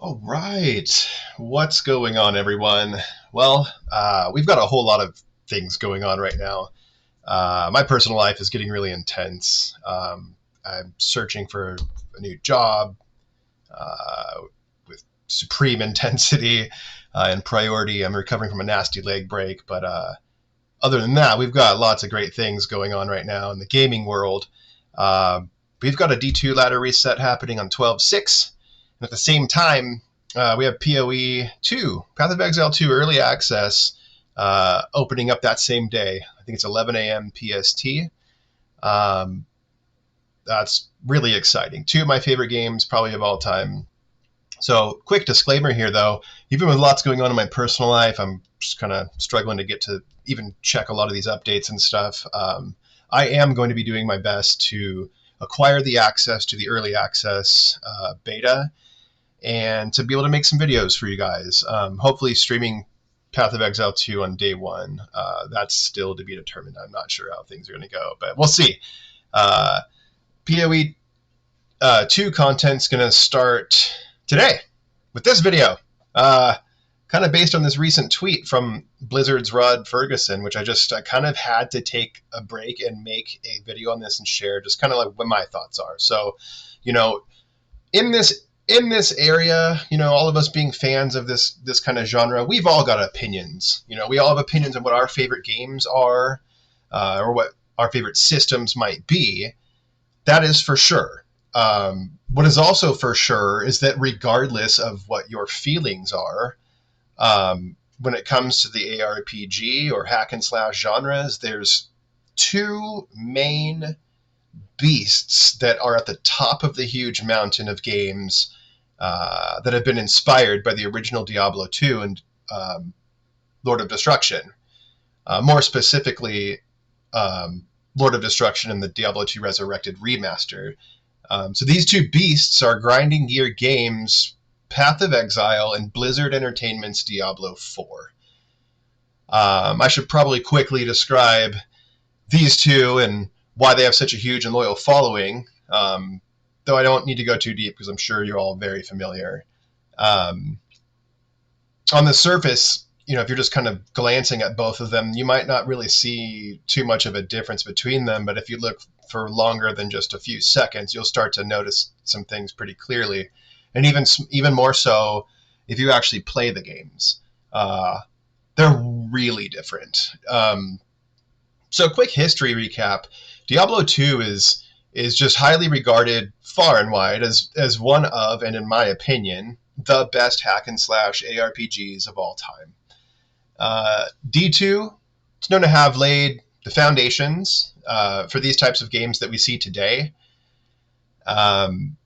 All right. What's going on, everyone? Well, we've got a whole lot of things going on right now. My personal life is getting really intense. I'm searching for a new job with supreme intensity and priority. I'm recovering from a nasty leg break, but other than that, we've got lots of great things going on right now in the gaming world. Uh, we've got a D2 ladder reset happening on 12/6. And at the same time, we have POE-2, Path of Exile 2 Early Access, opening up that same day. I think it's 11 a.m. PST. Um, that's really exciting. Two of my favorite games, probably of all time. So, quick disclaimer here, though. Even with lots going on in my personal life, I'm just kind of struggling to get to even check a lot of these updates and stuff. I am going to be doing my best to acquire the access to the early access beta and to be able to make some videos for you guys. Hopefully streaming Path of Exile 2 on day one. That's still to be determined. I'm not sure how things are going to go, but we'll see. PoE 2 content's going to start today with this video. Kind of based on this recent tweet from Blizzard's Rod Fergusson, which I kind of had to take a break and make a video on this and share just kind of like what my thoughts are. So, in this area, all of us being fans of this kind of genre, we've all got opinions. We all have opinions on what our favorite games are, or what our favorite systems might be. That is for sure. What is also for sure is that regardless of what your feelings are, when it comes to the ARPG or hack and slash genres, there's two main beasts that are at the top of the huge mountain of games that have been inspired by the original Diablo II and Lord of Destruction. More specifically, Lord of Destruction and the Diablo II Resurrected remaster. So these two beasts are grinding gear games, Path of Exile and Blizzard Entertainment's Diablo IV. I should probably quickly describe these two and why they have such a huge and loyal following, though I don't need to go too deep because I'm sure you're all very familiar. On the surface, if you're just kind of glancing at both of them, you might not really see too much of a difference between them, but if you look for longer than just a few seconds, you'll start to notice some things pretty clearly. And even more so if you actually play the games. They're really different. So quick history recap. Diablo 2 is just highly regarded far and wide as one of, and in my opinion, the best hack and slash ARPGs of all time. D2 is known to have laid the foundations for these types of games that we see today. And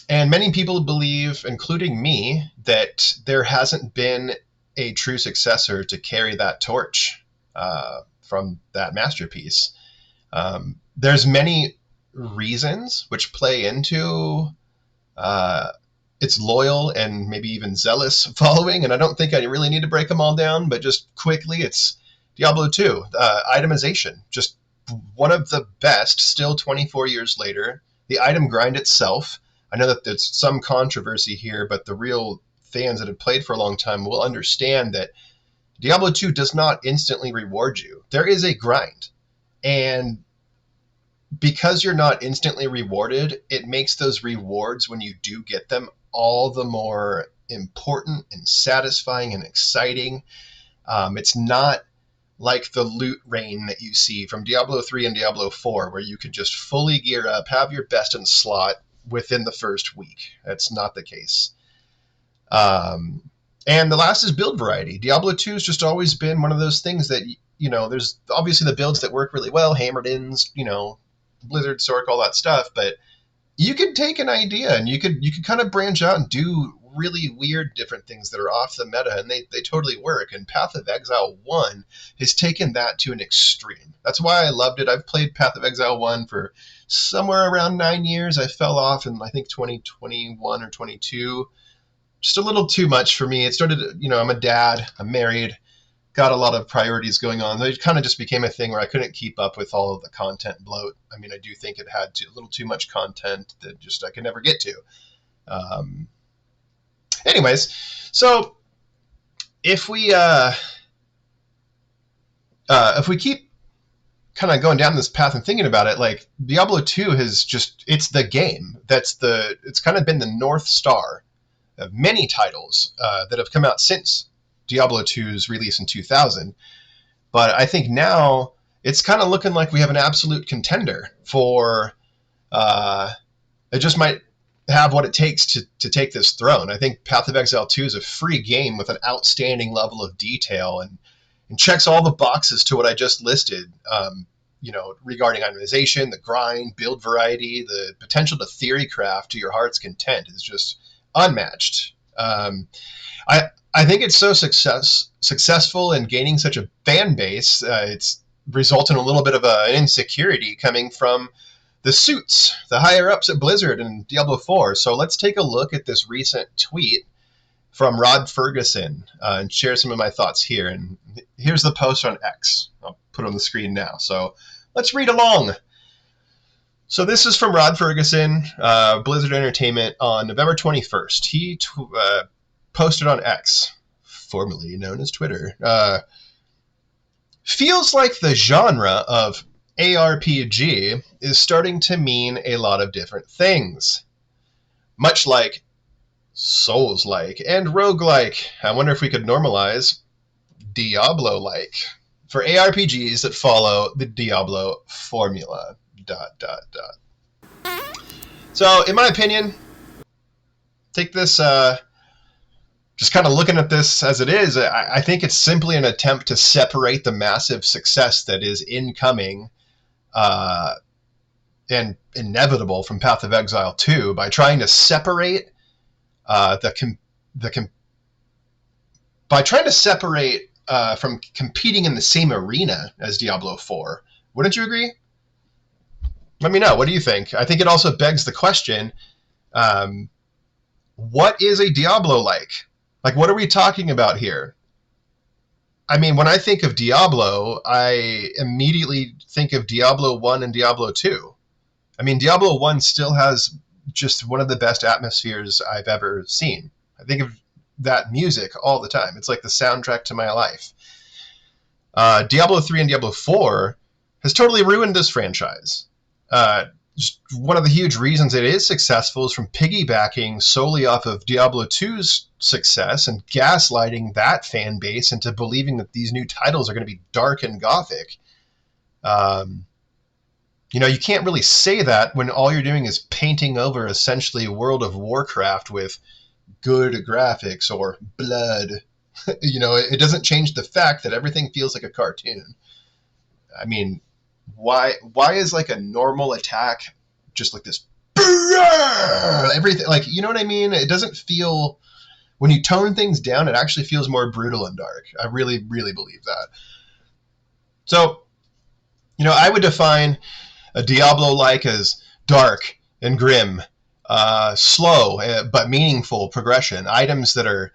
many people believe, including me, that there hasn't been a true successor to carry that torch from that masterpiece. There's many reasons which play into its loyal and maybe even zealous following, and I don't think I really need to break them all down, but just quickly, it's Diablo 2. Itemization, just one of the best, still 24 years later. The item grind itself, I know that there's some controversy here, but the real fans that have played for a long time will understand that Diablo 2 does not instantly reward you. There is a grind. And because you're not instantly rewarded, it makes those rewards, when you do get them, all the more important and satisfying and exciting. It's not like the loot rain that you see from Diablo 3 and Diablo 4, where you can just fully gear up, have your best in slot within the first week. That's not the case. And the last is build variety. Diablo 2 has just always been one of those things that, there's obviously the builds that work really well, Hammered-ins, Blizzard, Sork, all that stuff, but you could take an idea and you could kind of branch out and do really weird different things that are off the meta, and they totally work. And Path of Exile 1 has taken that to an extreme. That's why I loved it. I've played Path of Exile 1 for somewhere around 9 years. I fell off in, I think, 2021 or 22. Just a little too much for me. It started, I'm a dad, I'm married, got a lot of priorities going on. It kind of just became a thing where I couldn't keep up with all of the content bloat. I mean, I do think it had a little too much content that just I could never get to. Anyways, so if we keep kind of going down this path and thinking about it, like Diablo 2 has just, it's the game it's kind of been the North Star of many titles that have come out since Diablo 2's release in 2000. But I think now it's kind of looking like we have an absolute contender for, it just might have what it takes to take this throne. I think Path of Exile 2 is a free game with an outstanding level of detail and checks all the boxes to what I just listed, regarding itemization, the grind, build variety, the potential to theory craft to your heart's content is just unmatched. I think it's so successful in gaining such a fan base. It's resulted in a little bit of an insecurity coming from the suits, the higher ups at Blizzard and Diablo 4. So let's take a look at this recent tweet from Rod Fergusson and share some of my thoughts here. And here's the post on X. I'll put it on the screen now. So let's read along. So this is from Rod Fergusson, Blizzard Entertainment, on November 21st. He posted on X, formerly known as Twitter. Feels like the genre of ARPG is starting to mean a lot of different things. Much like Souls-like and roguelike. I wonder if we could normalize Diablo-like for ARPGs that follow the Diablo formula. ... So, in my opinion, take this, just kind of looking at this as it is, I think it's simply an attempt to separate the massive success that is incoming and inevitable from Path of Exile 2 by trying to separate from competing in the same arena as Diablo 4. Wouldn't you agree? Let me know. What do you think? I think it also begs the question, what is a Diablo-like? Like, what are we talking about here? I mean, when I think of Diablo, I immediately think of Diablo 1 and Diablo 2. I mean, Diablo 1 still has just one of the best atmospheres I've ever seen. I think of that music all the time. It's like the soundtrack to my life. Diablo 3 and Diablo 4 has totally ruined this franchise. Just one of the huge reasons it is successful is from piggybacking solely off of Diablo 2's success and gaslighting that fan base into believing that these new titles are going to be dark and gothic. You can't really say that when all you're doing is painting over essentially World of Warcraft with good graphics or blood. It doesn't change the fact that everything feels like a cartoon. I mean, why is like a normal attack just like this? Everything, like, you know what I mean? It doesn't feel, when you tone things down, it actually feels more brutal and dark. I really, really believe that. So, I would define a Diablo-like as dark and grim, slow but meaningful progression, items that are,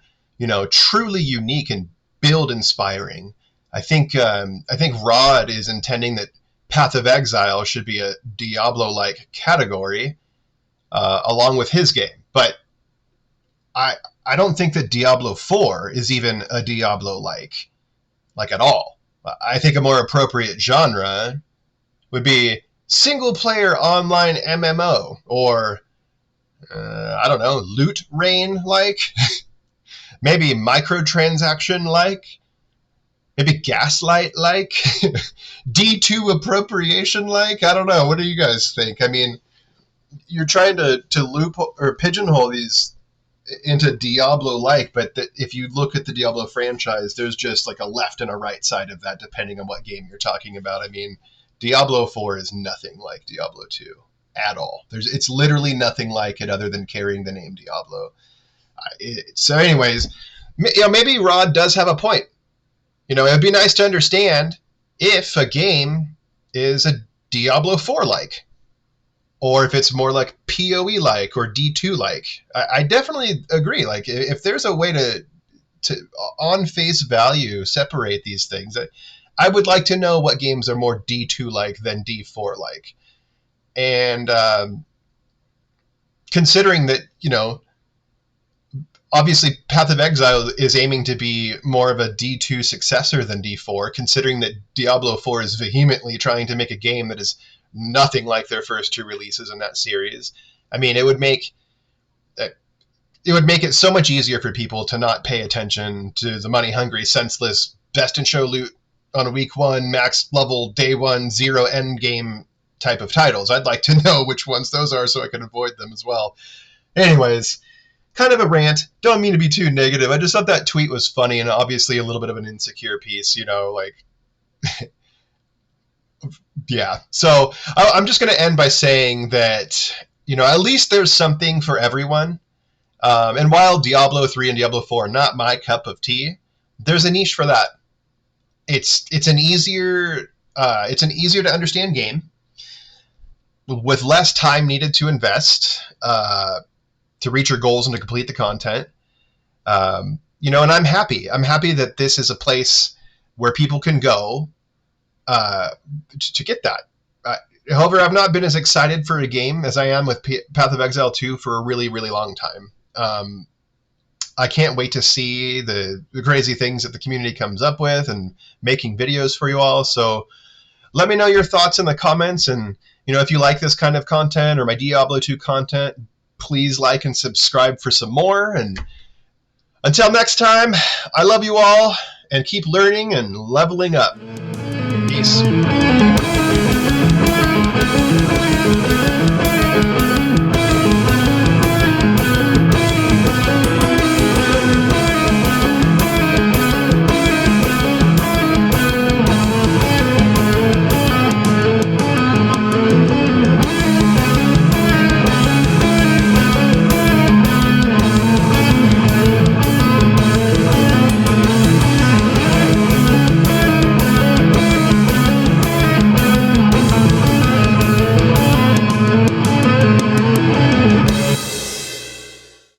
truly unique and build inspiring. I think Rod is intending that Path of Exile should be a Diablo-like category along with his game. But I don't think that Diablo 4 is even a Diablo-like at all. I think a more appropriate genre would be single-player online MMO or, I don't know, loot rain-like, maybe microtransaction-like, maybe gaslight-like, D2 appropriation-like. I don't know. What do you guys think? I mean, you're trying to loop or pigeonhole these into Diablo-like, but if you look at the Diablo franchise, there's just like a left and a right side of that, depending on what game you're talking about. I mean, Diablo 4 is nothing like Diablo 2 at all. It's literally nothing like it other than carrying the name Diablo. So anyways, maybe Rod does have a point. It would be nice to understand if a game is a Diablo 4-like, or if it's more like POE-like or D2-like. I definitely agree. Like, if there's a way to on face value separate these things, I would like to know what games are more D2-like than D4-like. And considering that, obviously, Path of Exile is aiming to be more of a D2 successor than D4, considering that Diablo 4 is vehemently trying to make a game that is nothing like their first two releases in that series. I mean, it would make it so much easier for people to not pay attention to the money-hungry, senseless, best-in-show loot on a week one, max level, day one, zero end game type of titles. I'd like to know which ones those are so I can avoid them as well. Anyways, kind of a rant. Don't mean to be too negative. I just thought that tweet was funny and obviously a little bit of an insecure piece, you know, like... yeah. So I'm just going to end by saying that, you know, at least there's something for everyone. And while Diablo 3 and Diablo 4 are not my cup of tea, there's a niche for that. It's an easier to understand game with less time needed to invest to reach your goals and to complete the content. You know, and I'm happy. I'm happy that this is a place where people can go to get that. However, I've not been as excited for a game as I am with Path of Exile 2 for a really, really long time. I can't wait to see the crazy things that the community comes up with and making videos for you all. So let me know your thoughts in the comments. And, you know, if you like this kind of content or my Diablo 2 content, please like and subscribe for some more. And until next time, I love you all and keep learning and leveling up. Peace.